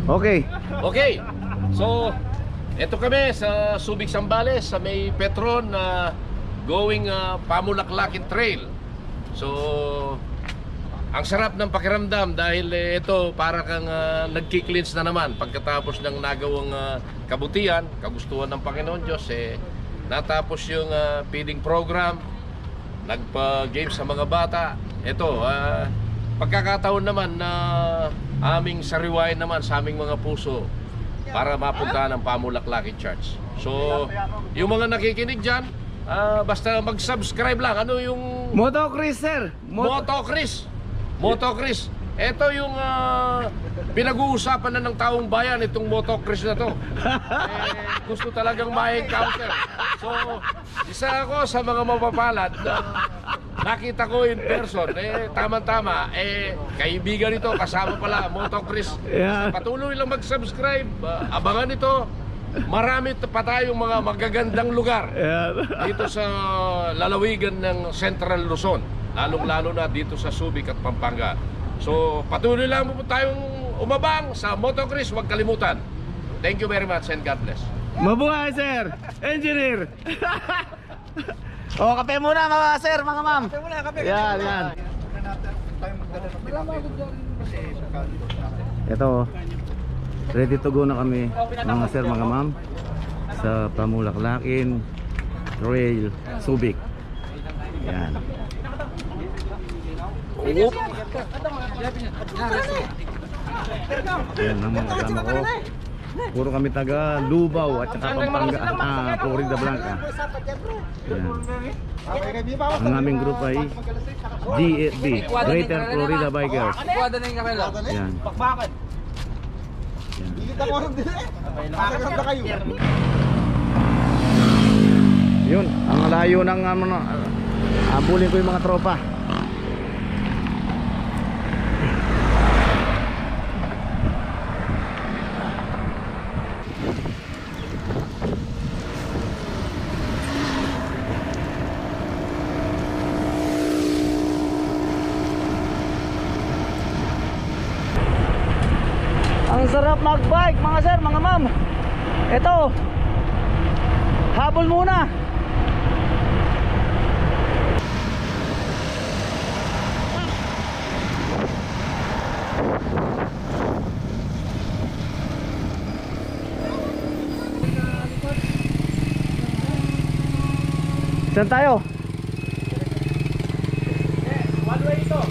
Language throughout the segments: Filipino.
Okay. Okay. So, eto kami sa Subic, Zambales sa may Petron na going Pamulaklakin Trail. So, ang sarap ng pakiramdam dahil ito para kang nagki-cleanse na naman pagkatapos ng nagawang kabutihan, kagustuhan ng Panginoon Diyos. Natapos yung feeding program, nagpa-game sa mga bata. Ito, pagkakataon naman na aming sariwain naman sa aming mga puso para mapunta ng Pamulaklakin Church. So, yung mga nakikinig dyan, basta mag-subscribe lang. Ano yung... Moto Chris, sir. Moto Chris. Ito yung pinag-uusapan na ng taong bayan, itong Moto Chris na to. Gusto talagang ma-encounter. So, isa ako sa mga mapapalad na nakita ko in person. Tama-tama. Kaibigan ito, kasama pala, Moto Chris. Yeah. Patuloy lang mag-subscribe. Abangan ito. Marami pa tayong mga magagandang lugar dito sa lalawigan ng Central Luzon, lalong-lalo na dito sa Subic at Pampanga. So patuloy lang po tayong umabang sa Moto Chris, huwag kalimutan. Thank you very much and God bless. Mabuhay, sir. Engineer. O, kape muna mga sir, mga ma'am. Kape muna, kape. Yan. Ito, ready to go na kami mga sir, mga ma'am, sa Pamulaklakin Trail, Subic. Yan. Yan ang mga kasama ko. Puro kami taga Lubao at saka Pampanga, Florida Blanca. Yan. Ang aming group ay GFB, Greater Florida Bikers. Yan. Yun, ang layo ng abulin ko yung mga tropa. Ang sarap magbike mga sir, mga ma'am. Ito, habol muna. Saan tayo? One way ito.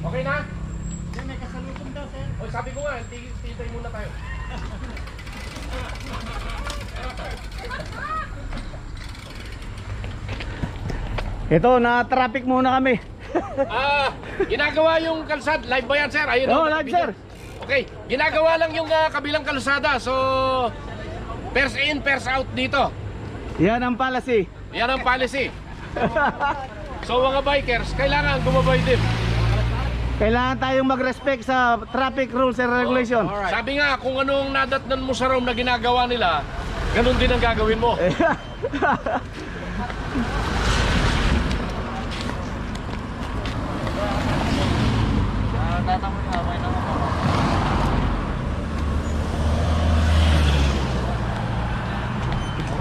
Okay na? May kasalubong daw, sir. O sabi ko nga, titay muna tayo. Ito, na-traffic muna kami. Ginagawa yung kalsada. Live ba yan, sir? Ayun, Oo, live, sir. Okay, ginagawa lang yung kabilang kalsada. So, first in, first out dito. Yan ang policy. Yan ang policy. So, mga bikers, kailangan gumabay din. Kailangan tayong mag-respect sa traffic rules and regulation. Sabi nga, kung anong nadatnan mo sa room na ginagawa nila, ganun din ang gagawin mo.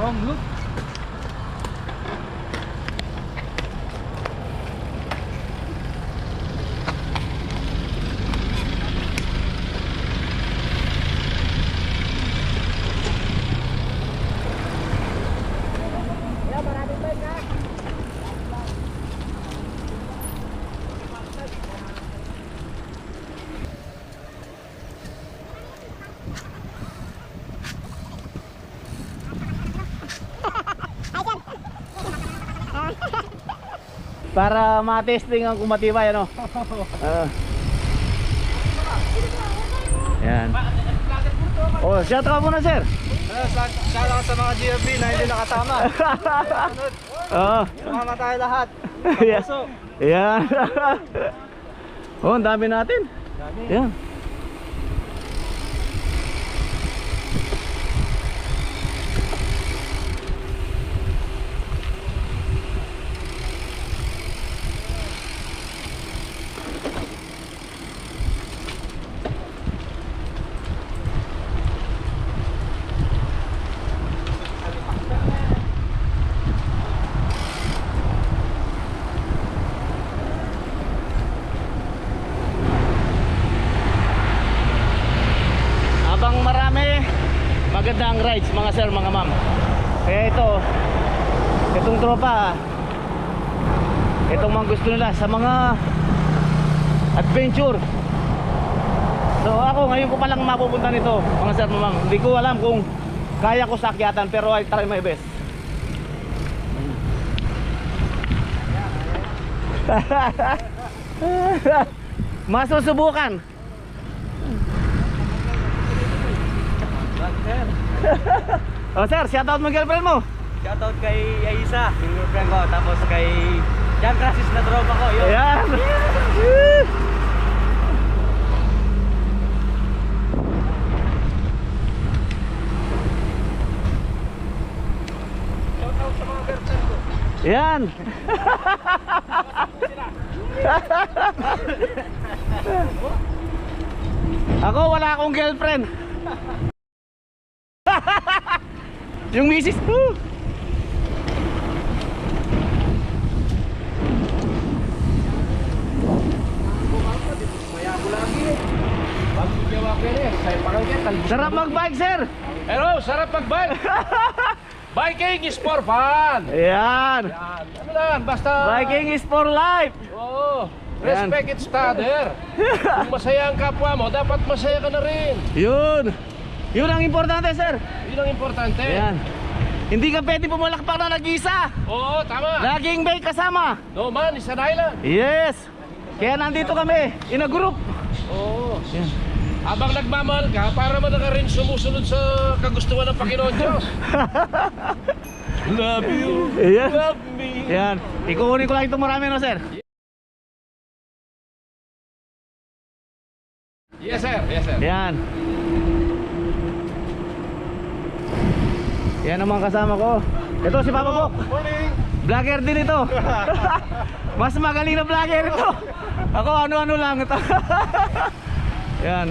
Wrong look. Para ma-testing ang kumatibay, ano? Yan. Oh, shout out muna, sir. Shout out sa mga GFB na hindi nakatama. Oo. Sumama tayo lahat. Yan. Yan. Oh, ang dami natin. Yan. rides mga sir, mga ma'am. Kaya itong tropa, itong mga gusto nila sa mga adventure. So ako ngayon ko palang mapupunta nito mga sir, mga ma'am. Hindi ko alam kung kaya ko sakyatan, pero I try my best. Masusubukan. Oh sir, shoutout mo girlfriend mo. Shoutout kay Aisa, yung girlfriend ko. Tapos kay Jan Francis na tropa ko. Yun. Ayan. Shoutout sa mga girlfriend ko. Ayan. Ako wala akong girlfriend. Yung misis ko. Sarap mag-bike sir. Pero sarap mag-bike. Biking is for fun. Ayan. Yan. Ano lang, basta... Biking is for life. Oo. Respect each other. Kung masaya ang kapwa mo, dapat masaya ka na rin. Yun. Yun ang importante sir. Yun ang importante. Ayan. Hindi ka pwede pumalakpak na nag-isa. Oo, tama. Laging may kasama. No man, is an island. Yes. Kaya nandito kami in a group. Oo. Yan. Habang nagmamahal ka, para mo na ka rin sumusunod sa kagustuhan ng Panginoon Diyos. Love you, Ayan. love me. Yan. Ikukunin ko lang ito marami no sir. Yes sir, yes sir. Yan. Yan ang mga kasama ko. Ito si Papa Bok. Morning! Vlogger din ito. Mas magaling na vlogger ito. Ako ano-ano lang ito. Yan.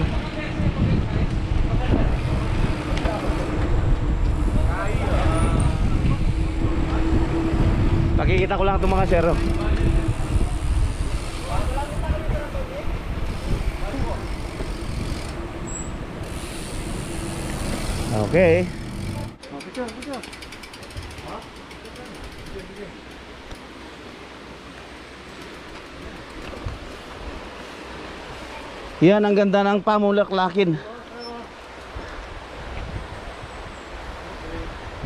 Pakikita ko lang itong mga sero. Okay. Yan ang ganda ng pamulaklakin.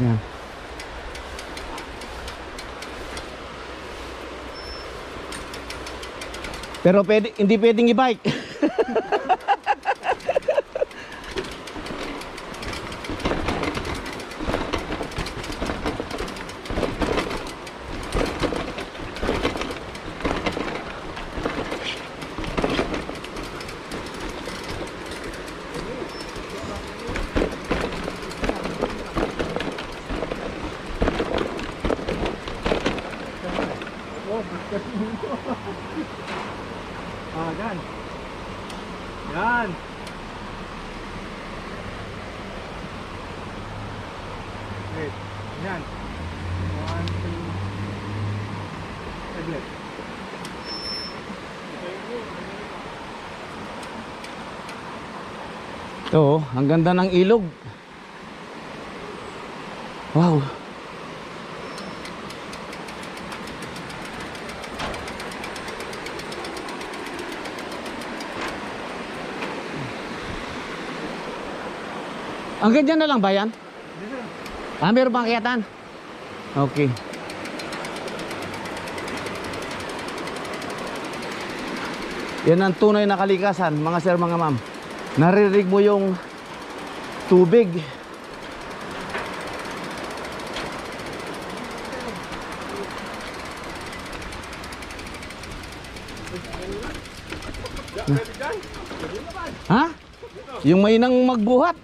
Yan. Pero pwede, hindi pwedeng i-bike. Ah, yan. Yan. Wait. Yan. 1, 2. Saglit. Ito, ang ganda ng ilog. Wow. Ang ganyan na lang ba yan? Ah, meron pang akyatan? Okay. Yan ang tunay na kalikasan, mga sir, mga ma'am. Naririnig mo yung tubig. Ha? Yung may nang magbuhat.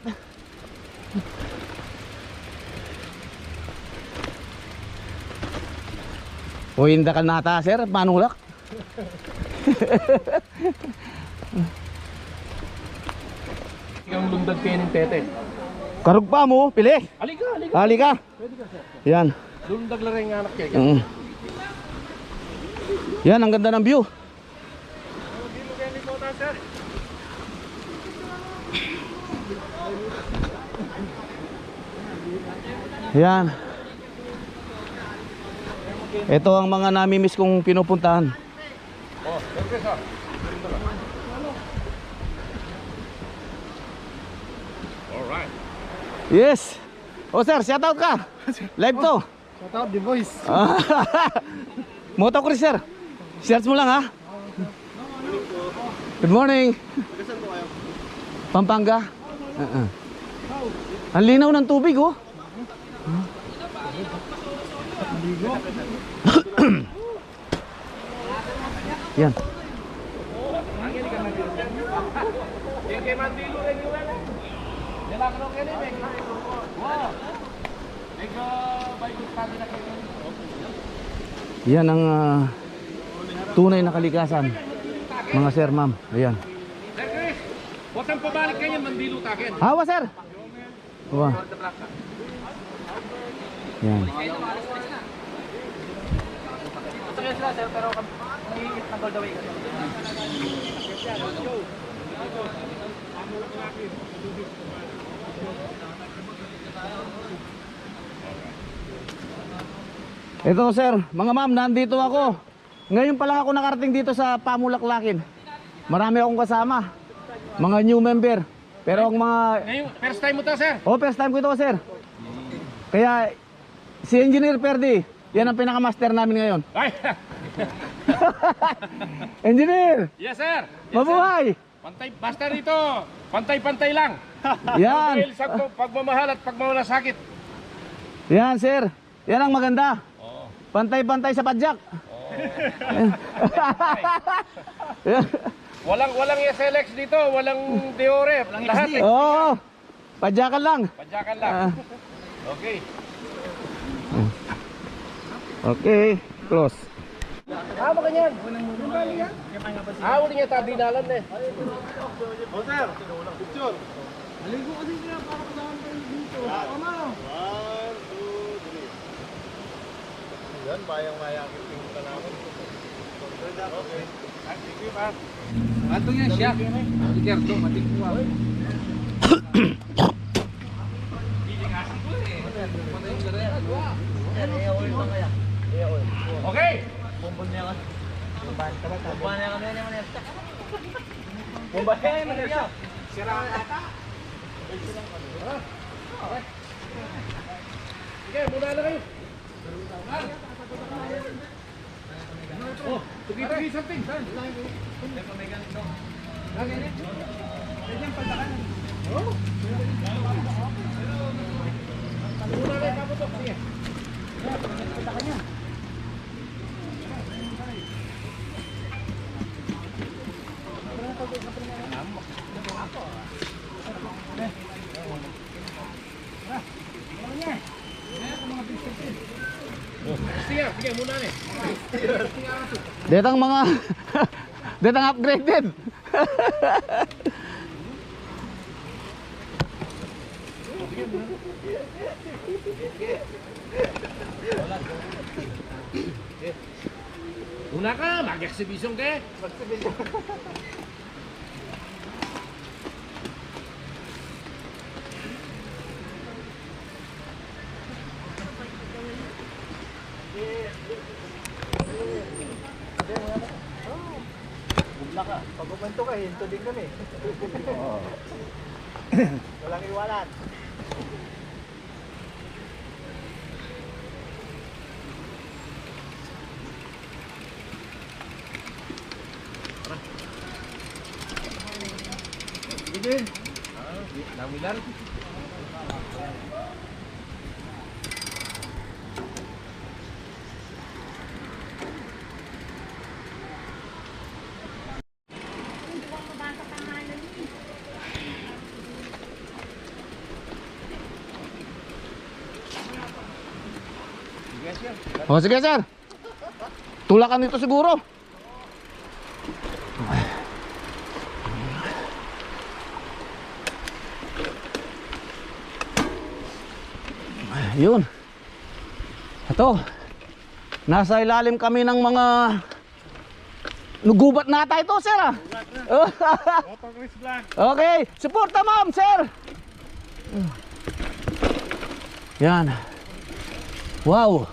O hindi ka nata sir, manulak. Yung lundag kayo ng tete. Karug pa mo, pili. Halika, halika. Halika. Yan. Lundag lang rin yung anak kayo. Yan, ang ganda ng view. Yan. Ito ang mga nami-miss kong pinupuntahan. Oh, Chris ah. Alright. Yes. Oh sir, shout out ka. Live to. Shout out the boys. Moto Chris sir. Search mo lang ha. Good morning. Pampanga. Ang linaw ng tubig oh. Yan. Yan ang tunay na kalikasan. Mga sir, ma'am. Ayan. Sir Chris, huwag kang pabalik kayo, mandilo takin. Hawa sir. Hawa. Yan. Ito yun sila sir, pero may na gold away. Ito sir, mga ma'am, nandito ako. Ngayon pa lang ako nakarating dito sa Pamulaklakin. Marami akong kasama. Mga new member. Pero ang mga... Ngayon, first time mo to, sir? Oh, first time ko ito sir. Kaya si Engineer Perdi, yan ang pinaka-master namin ngayon. Ay! Engineer! Yes, sir! Mabuhay! Pantay, basta rito, pantay-pantay lang. Yan! Dahil sa pagmamahal at pagmamalasakit. Yan sir, yan ang maganda. Oo. Pantay-pantay sa padjak. Walang SLX dito, walang Deore, lahat. Oo, padjakan lang. Padyakan lang. Okay. Okay, close. Ah, maganyan. Ah, uli niya tabi nalan eh. Oh sir, picture. Maligo kasi siya para kasama tayo dito. Tama. 1, 2, 3. Yan, bayang-bayang tingin ka namin. Okay. Thank you, pa. Ato yan siya. Ikerto, matik mo. Okay. Bumbon niya ka. Bumbon niya ka. Bumbon niya ka. Sige, muna na kayo. Oh, tugi-tugi something. Saan? Muna na kaputok. Sige. Sige, sige muna na. Detang mga detang upgraded. Una ka, mag-exhibition ka. Pag umanto ka, hinto din kami. Walang iwanan. Sige. Namilan. Oh, sige sir. Tulakan dito siguro. Yun. Ito. Nasa ilalim kami ng mga nugubat nata ito, sir. Ah. Okay, suporta ma'am, sir. Yan. Wow.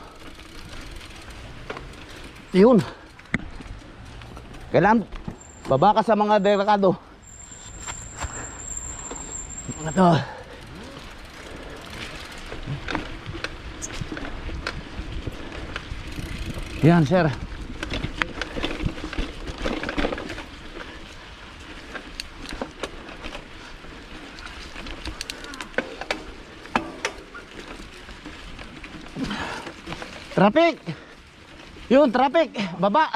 Yun. Kailangan baba ka sa mga delikado. Ito. Yan, sir. Traffic. Yun, traffic. Baba.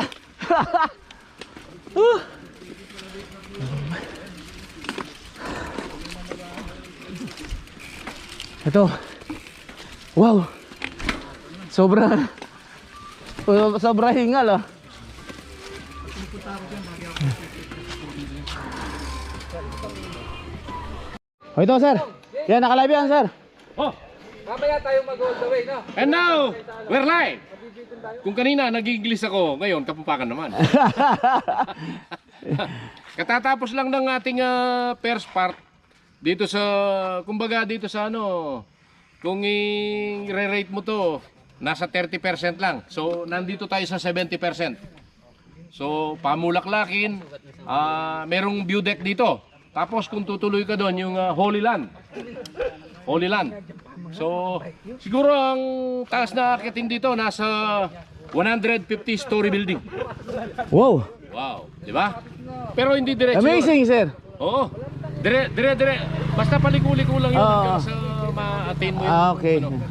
Ito. Wow. Sobra hingal, ah. Oh, ito, sir. Yan, nakalive yan, sir. Oh, Mamaya tayo mag-all the way, no? and now, we're live. Kung kanina nag-English ako, ngayon kapupakan naman. Katatapos lang ng ating first part dito sa, kumbaga dito sa ano, kung i-rate mo to, nasa 30% lang. So, nandito tayo sa 70%. So, pamulaklakin, merong view deck dito. Tapos kung tutuloy ka doon, yung Holy Land. Holy Land. So, siguro ang taas na akitin dito nasa 150 story building. Wow. Wow, di ba? Pero hindi diretso. Amazing, sir. Oo. Dire. Basta paliko-liko lang yun hanggang sa ma-attain mo yun. Okay. Ano.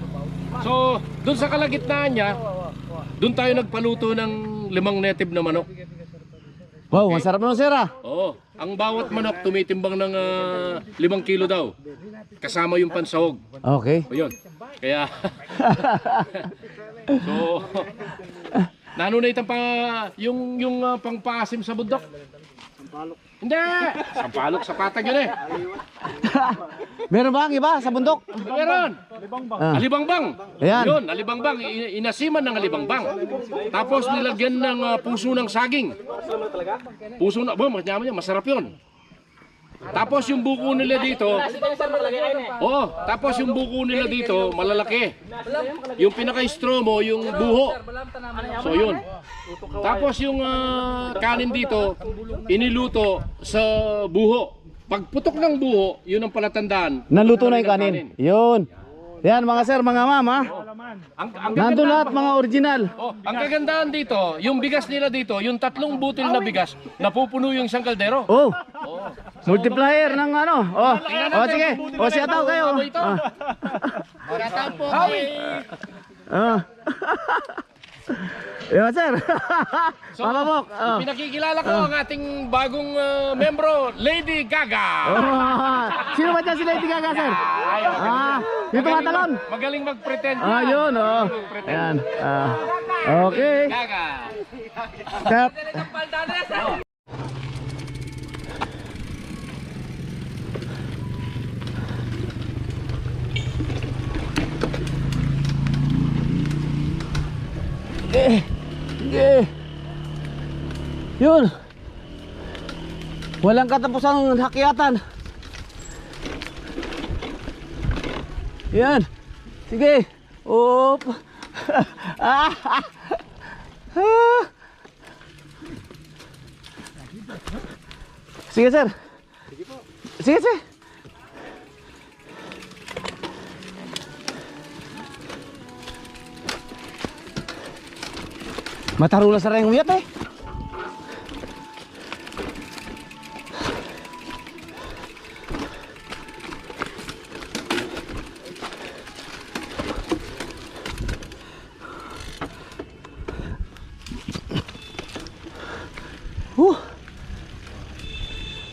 So, doon sa kalagitnaan niya, doon tayo nagpaluto ng 5 native na manok. Wow, masarap naman, sir, ah. Oo. Ang bawat manok tumitimbang ng 5 kilo daw. Kasama yung pansahog. Okay. O yun. Kaya so nanunay pa yung pangpaasim sa bundok. Sampalok. Hindi. Sampalok sa patag yun eh. Meron ba ang iba sa bundok? Meron. Alibangbang. Ayan. Yun, alibangbang. Inasiman ng alibangbang. Tapos nilagyan ng puso ng saging. Puso na, masarap yun. Tapos yung buko nila dito, tapos yung buko nila dito, malalaki. Yung pinaka-straw mo, yung buho. So yun. Tapos yung kanin dito, iniluto sa buho. Pagputok ng buho, yun ang palatandaan. Naluto na yung kanin. Yun. Yan, mga sir, mga ma'am, ha. Nandun lahat, mga original. Ang kagandahan dito, yung bigas nila dito, yung 3 butil na bigas, napupuno yung isang kaldero. Oh. Multiplier ng ano. Oh. Oh, sige. Oh, siya tao kayo. Yan, sir. So, Mamabok. pinakikilala ko ang ating bagong membro, Lady Gaga. Sino ba dyan si Lady Gaga, sir? Yung tumatalon. Magaling mag-pretend. Yun, oh. Ayan. Okay. Gaga. Cut. Yun. Walang katapusang hakyatan. Yan. Sige. Op. Sige, sir. Sige, sir. Matarula sa rin umiyat, eh.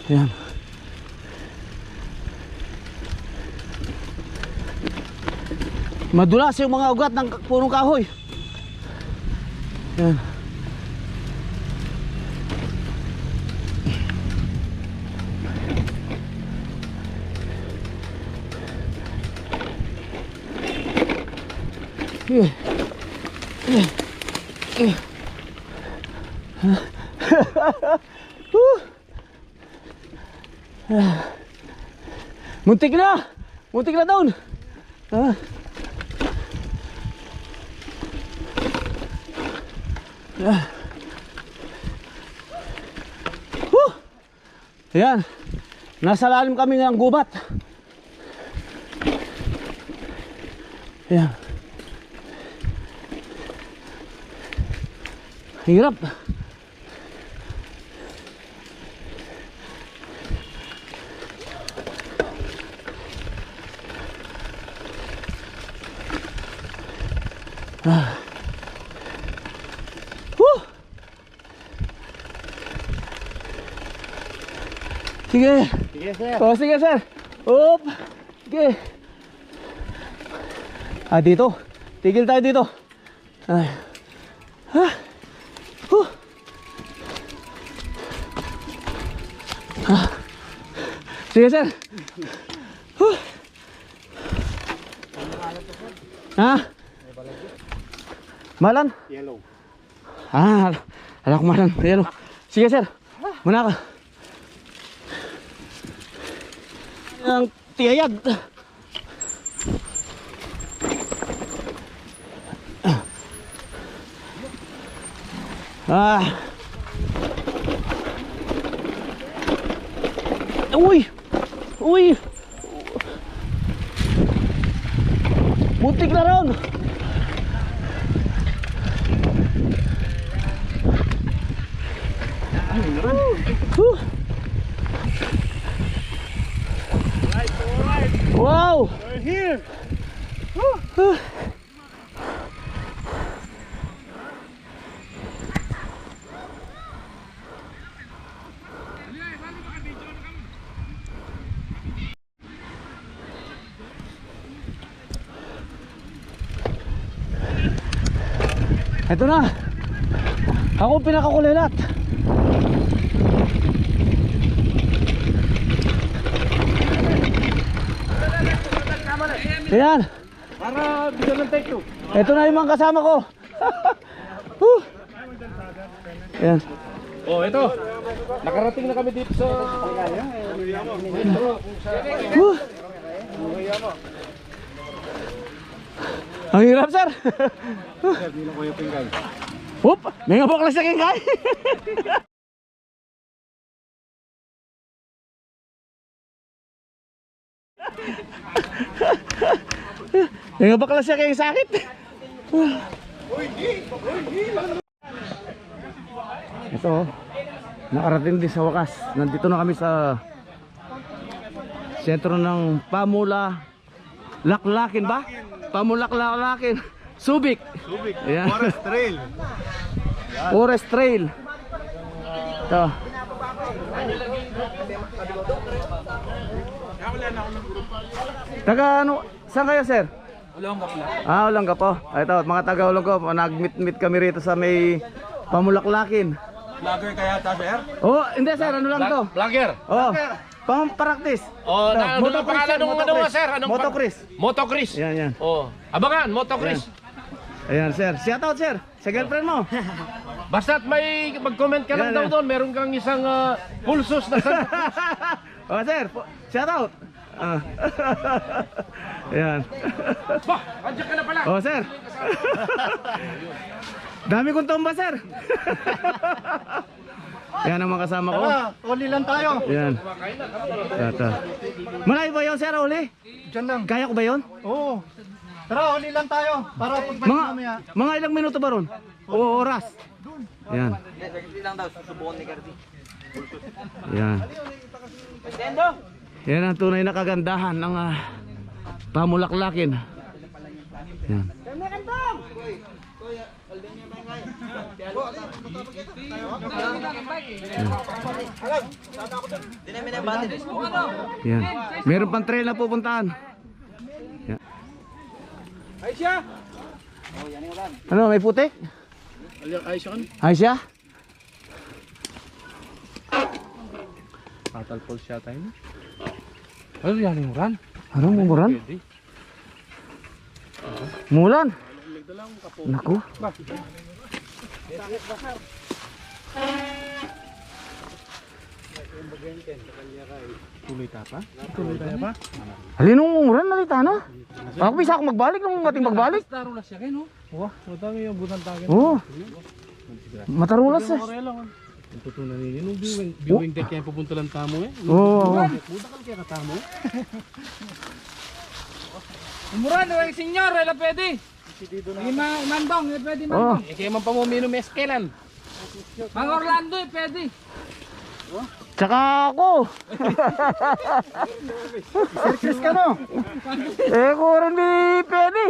Yan. Madulas yung mga ugat ng punong kahoy. Yan. Muntik na doon. Ayan. Nasa lalim kami ng gubat. Ayan. Hirap. Sige. Sige, sir. Oh, sige, sir. Up. Sige. Dito. Tigil tayo dito. Ay. Sige, sir. Malan? Yellow. Alam ko malan. Yellow. Sige, sir. Muna ka. Ang tiyayad. Uy! Uy! Muntik na ron! Wow! We're here. Ito na. Ako pinakakulilat. Ayan. Para bigyan ng thank you. Ito na yung mga kasama ko. Ayan. Oh, ito. Nakarating na kami dito sa Ang hirap, sir. Sir, di na ko yung pinggan. Whoop! May nga buklas sa kingkay. May nga buklas siya kayong sakit. Ito, nakarating din sa wakas. Nandito na kami sa sentro ng Pamulaklakin ba? Pamulaklakin. Subic. Subic. Ayan. Forest Trail. Forest Trail. Ito. Taga ano? Saan kayo, sir? Olongga po. Olongga po. Ito, mga taga Olongga po. Nag-meet kami rito sa may Pamulaklakin. Vlogger kaya ta, sir? Oh, hindi, sir. Ano lang to? Vlogger. Oh, pang-practice. Oh, Ito, ano ang pangalan ng ano mo, sir? Anong Moto Chris. Moto Chris. Yan, yan. Oh, abangan, Moto Chris. Ayan, sir. Shout out, sir. Sa girlfriend mo. Basta't may mag-comment ka lang Yan, daw yan. doon, meron kang isang pulsos na Oh, sir. Shout out. Ayan. Bah, andiyan ka na pala. Oh, sir. Dami kong tumba, sir. Yan ang mga kasama ko. Uli lang tayo. Yan. Tata. Malayo ba yun, sir, uli? Diyan lang. Kaya ko ba yun? Oo. Tara, uli lang tayo. Para pagbalik mamaya. Mga ilang minuto ba ron? O oras? Yan. Yan. Yan ang tunay na kagandahan ng Pamulaklakin. Yan. Yan. Meron pang trail na pupuntahan. Yan. Ano, may putik? Aisha? Fatal Falls siya tayo. Ano yan yung ran? Anong mumuran? Mulan? Naku. Tuloy ta pa? Tuloy tayo pa? Halinong mumuran, nalita na. Ako bisa ako magbalik nung ating magbalik. Wah, utang yung butan tagin. Oo. Matarulas eh. Ang totoo na nila. Nung viewing deck kaya pupunta lang tamo eh. Oo. Budakal kaya katamo. Murano ay senyor, wala pwede. Mandong, pwede Oh. mandong. Kaya man pa mo minum eskelan. Mang Orlando, pwede. Tsaka ako. Circus ka no? Eh, ko rin di pwede.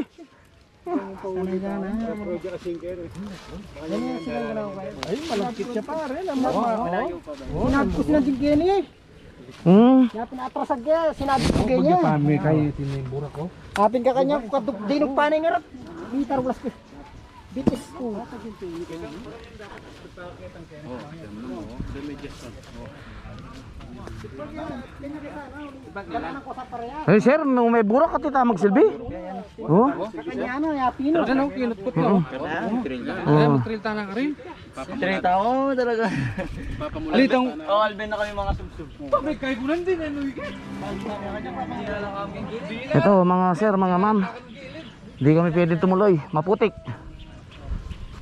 Ay, malapit siya pare. Sinabot na din kaya niya eh. Kaya pinatrasag kaya, sinabot ko kaya niya. Pami kayo tinimbura ko. Hapin ka kanya, dinong panay nga rap. Bitar ulas ko. Bitis ko. Eh, sir, nung may burak ka tita magsilbi. Oh. Kanya ano, yapino. Ano, kinut-kut na. Oh. Trail tanah ka rin. Alitong, oh, Alben na kami mga sumsum. May kaibunan din, ano yun? Ito, mga sir, mga ma'am. Hindi kami pwede tumuloy, maputik.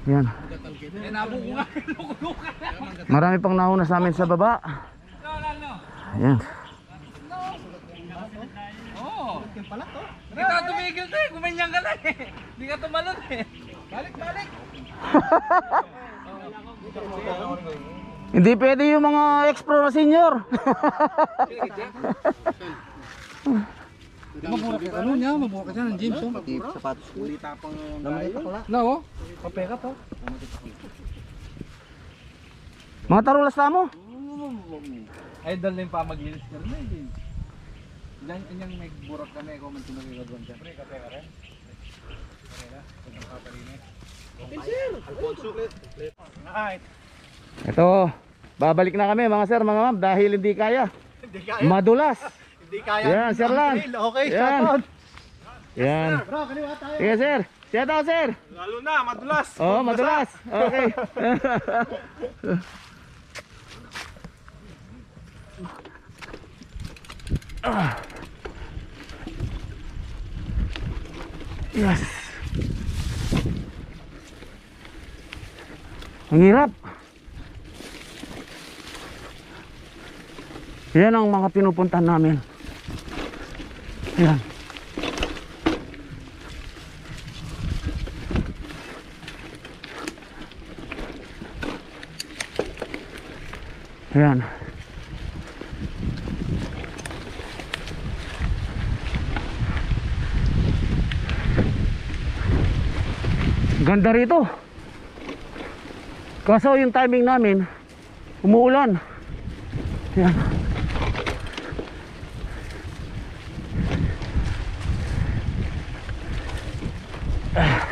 Yan. Marami pang nauna sa amin sa baba. Yan. Hindi ka tumigil to eh, kumanyang ka lang eh. Hindi ka tumalon eh. Balik. Hindi pwede yung mga ex-pro na senior. Mabura ka ano niya, mabura ka dyan ng James oh. Na oh, kapeka to. Mga tarulas na mo. Idol na yung pamagilis ka rin eh, James. Diyan kanyang may burak kami, kung man tinagigagawan dyan. Pre, kapeka rin. Ito, babalik na kami mga sir, mga ma'am, dahil hindi kaya. Madulas. Hindi kaya. Yan, sir lang. Okay, Yan. shoutout. Yan. Bro, kaliwa tayo. Sige sir, shout out sir. Lalo na, madulas. Oh, madulas. Okay. Yes. Ang hirap. Yan ang mga pinupuntahan namin. Yan. Yan. Ganda rito. Kaso yung timing namin umuulan. Yan. Huh.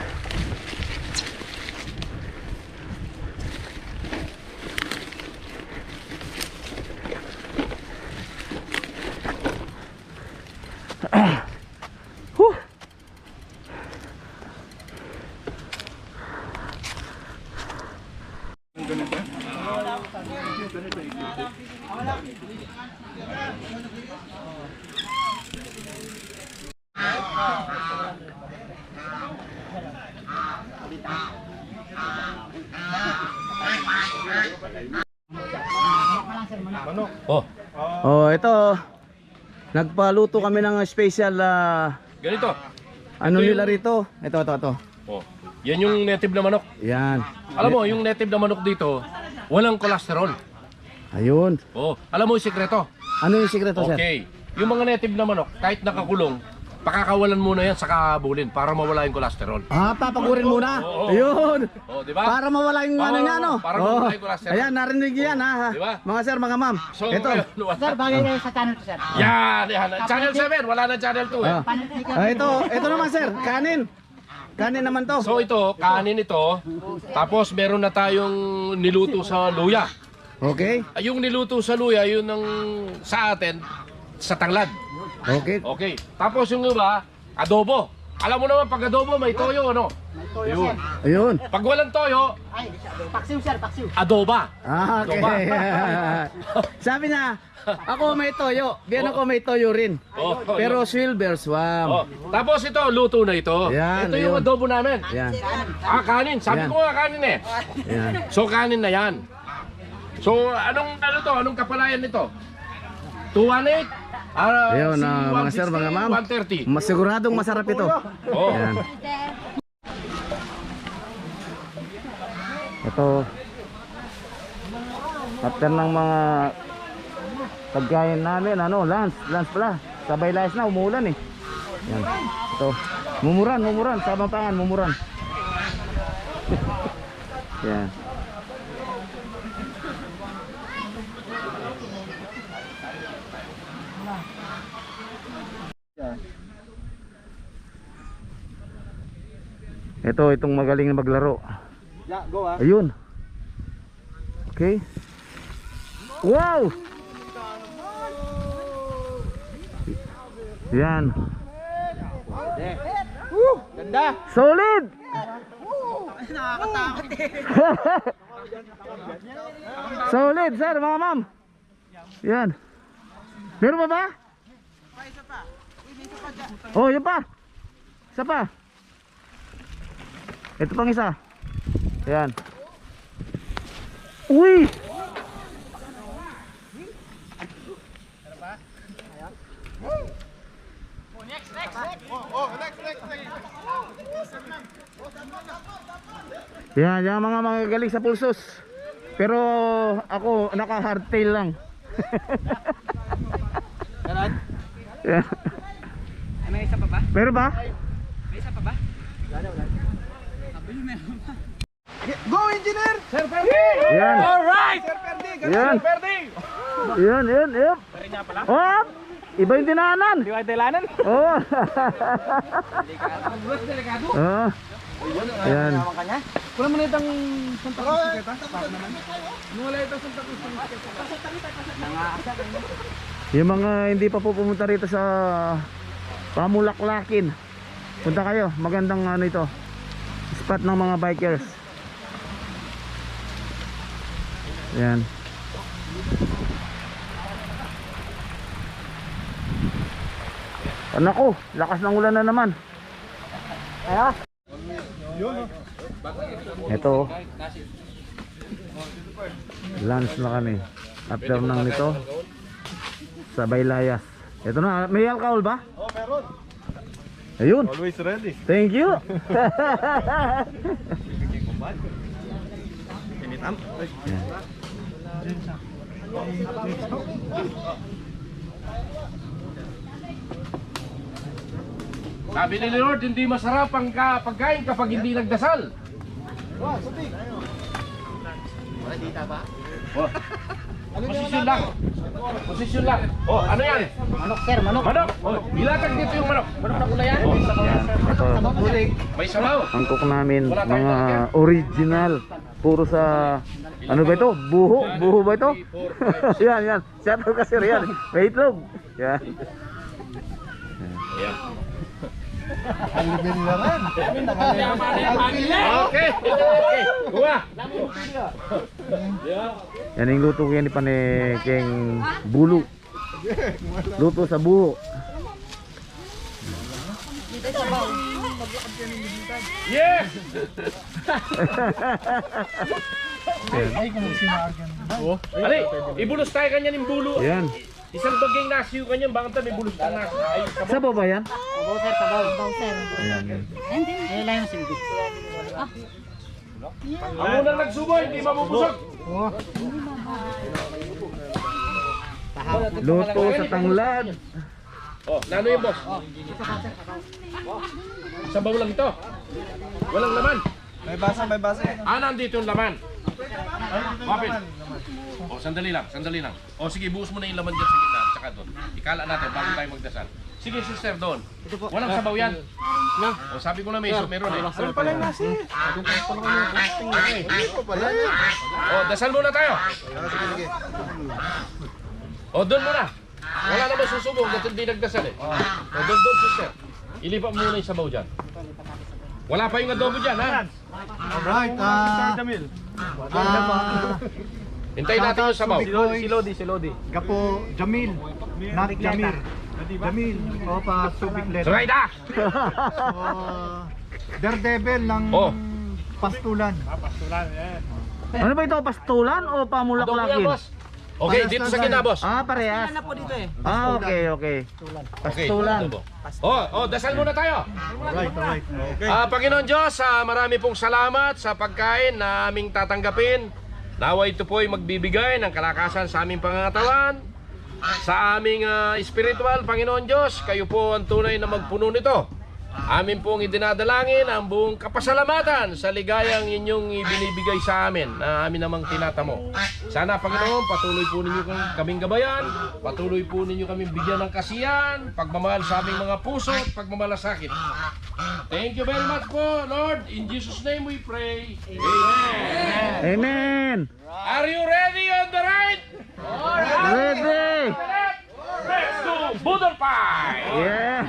Oh, Oh, ito. Nagpaluto kami ng special ganito. ano Ito nila rito. Ito. Oh, yan yung native na manok. Yan. Alam mo, yung native na manok dito, walang cholesterol. Ayun. Oh, alam mo yung sikreto? Ano yung sikreto, sir? Okay. Yung mga native na manok, kahit nakakulong, pakakawalan muna yan sa kabulin para mawala yung cholesterol. Ah, papagurin muna. Oo. Ayun. Oh, di ba? Para mawala yung Oo, ano niya, no? para Oo. mawala yung cholesterol. Ayan, narinig niyo yan, ha? Di ba? Mga sir, mga ma'am. So, Ito. ngayon, Sir, bagay kayo sa channel ko, sir. yan. Channel 7, wala na channel 2 eh. Ah. Ito naman, sir. Kanin. Kanin naman to. So ito, kanin ito. Tapos meron na tayong niluto sa luya. Okay? Yung niluto sa luya, yun ang sa atin sa tanglad. Okay. Okay. Tapos yung iba, adobo. alam mo naman, pag adobo may toyo, ano? May toyo, Ayun. sir. Ayun. Pag walang toyo, Ay, paksiw, sir, paksiw. adoba. Ah, okay. Sabi na, ako may toyo. Biyan ako may toyo rin. Oh, Pero silver swam. oh. Tapos ito, luto na ito. Yan, Ito yung ayun. adobo namin. Yan. Ah, kanin. Sabi Yan. ko nga kanin eh. Yan. So, kanin na yan. So, anong kapalayan nito? 218? Ayun, mga sir, mga ma'am. 130. Masiguradong masarap ito. Oh. Yan. Ito. After ng mga pagkain namin, lunch pala. Sabay layas na, umuulan eh. Yan. Ito. Mumuran, sa Bampangan, mumuran. Yan. Itong magaling na maglaro. Yeah, go ah. Ayun. Okay. Wow! Yan. Ganda. Solid! Solid, sir, mga ma'am. Yan. Meron pa ba? Oh, yun pa. Isa pa. Ito pang isa. Yan. Uy! Yan, yung mga magagaling sa pulsos. Pero ako naka hardtail lang. Yan. May isa pa ba? Meron ba? May isa pa ba? Go, engineer! Sir Yan. Alright! Yan. Yan, yan, yep. Oh! Iba yung dinaanan. Di ba dalanan? Oh. Oh. Yan. Kanya? Wala mo na itang Santa Cruz kita? Para naman. Wala itang Santa Cruz Yung mga hindi pa po pumunta rito sa Pamulaklakin, punta kayo. Magandang ito, spot ng mga bikers. Yan. Nako, lakas ng ulan na naman. Ayos. Ito. Lunch na kami. After ng nito, sabay layas. Ito na, may alcohol ba? Oh, meron. Ayun. Always ready. Thank you. Tinitam. Sabi ni Lord, hindi masarap ang pagkain kapag hindi nagdasal. Oh. Posisyon lang. Posisyon lang. Oh, ano yan? Manok, sir, manok. Manok. Oh, ilatag dito yung manok. Manok na kulay yan. Ito, May sabaw. ang cook namin, mga original. Puro sa, ano ba ito? Buho? Buho ba ito? Yan, yan. Shout out kasi yan. May itlog. Yan. Ayan. Ang libre nila rin. Okay. Okay. Kuha. Yan yung luto ko yan ni Keng Bulu. Luto sa buho. Yes! Ay, kung sinargan. Ali, ibulos tayo kanya ng bulo. Yan. Isang bagay nasiyo kanya, bakit may bulos kang nasiyo? Ay, sabaw. Sabaw ba yan? Sabaw, sir, sabaw. Sabaw, sir. Ayan, yan. Ay, layo na silbi. Ang unang nagsubo, hindi mabubusog. Luto sa tanglad. Oh, nano yung boss? Sabaw lang ito. Walang laman. May basa, may basa. Ah, nandito yung laman. Wapin. Oh, sandali lang, sandali lang. Oh, sige, buhos mo na yung laman dyan sa gitna at saka doon. Ikala natin bago tayo magdasal. Sige, sister, doon. Walang sabaw yan. Oh, sabi ko na meron eh. Ano pala yung nasi? Oh, dasal muna tayo. Oh, doon muna. Wala naman susubong dahil hindi nagdasal eh. Oh, doon, sister. Ilipat mo muna yung sabaw dyan. Wala pa yung adobo dyan, ha? Alright, Hintayin natin yung sabaw. Si Lodi. Gapo Jamil, not Jamir. Jamil, o pa Subic letter. Right, ah! Daredevil ng Oh. Pastulan. Ano ba ito? Pastulan o Adobo yan, pamulaklakin? boss. Okay, dito sa gina, boss. Ah, parehas. Okay. Okay, Pastulan. adobo. Dasal muna tayo. Alright. Okay. Panginoon Diyos, marami pong salamat sa pagkain na aming tatanggapin. Nawa ito po ay magbibigay ng kalakasan sa aming pangangatawan, sa aming spiritual, Panginoon Diyos. Kayo po ang tunay na magpuno nito. Amin pong idinadalangin ang buong kapasalamatan sa ligayang inyong ibinibigay sa amin na amin namang tinatamo. Sana, Panginoon, patuloy po ninyo kaming gabayan, patuloy po ninyo kaming bigyan ng kasiyahan, pagmamahal sa aming mga puso at pagmamalasakit. Thank you very much po, Lord. In Jesus' name we pray. Amen. Amen. Are you ready on the right? Ready. Let's go! Budol pie! Yeah.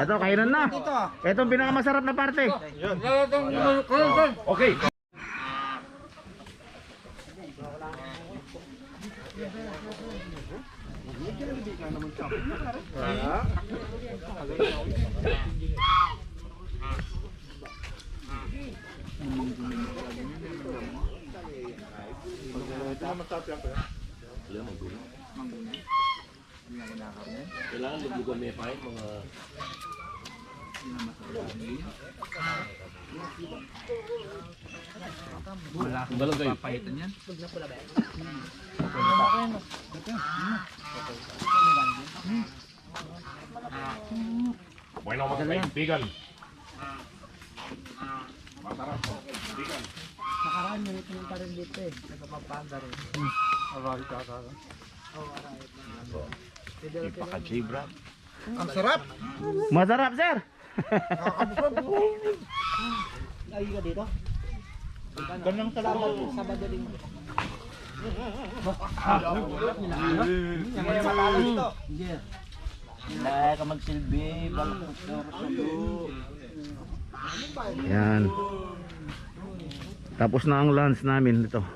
Ito, kainan na. Ito ang pinakamasarap na parte. Okay. Kailangan lubugan may pain mga Dalang kayo. Papahitan yan. Bueno mga kaibigan. Masarap po, kaibigan. Nakaraan mo pumunta rin dito eh. Nagpapapaga rin. Ipaka-chibra. Ang sarap. Masarap, sir. Lagi ka dito? Ganang salamat po. Sabado linggo. Wala ka magsilbi, balakot sa Yan. Tapos na ang lunch namin dito.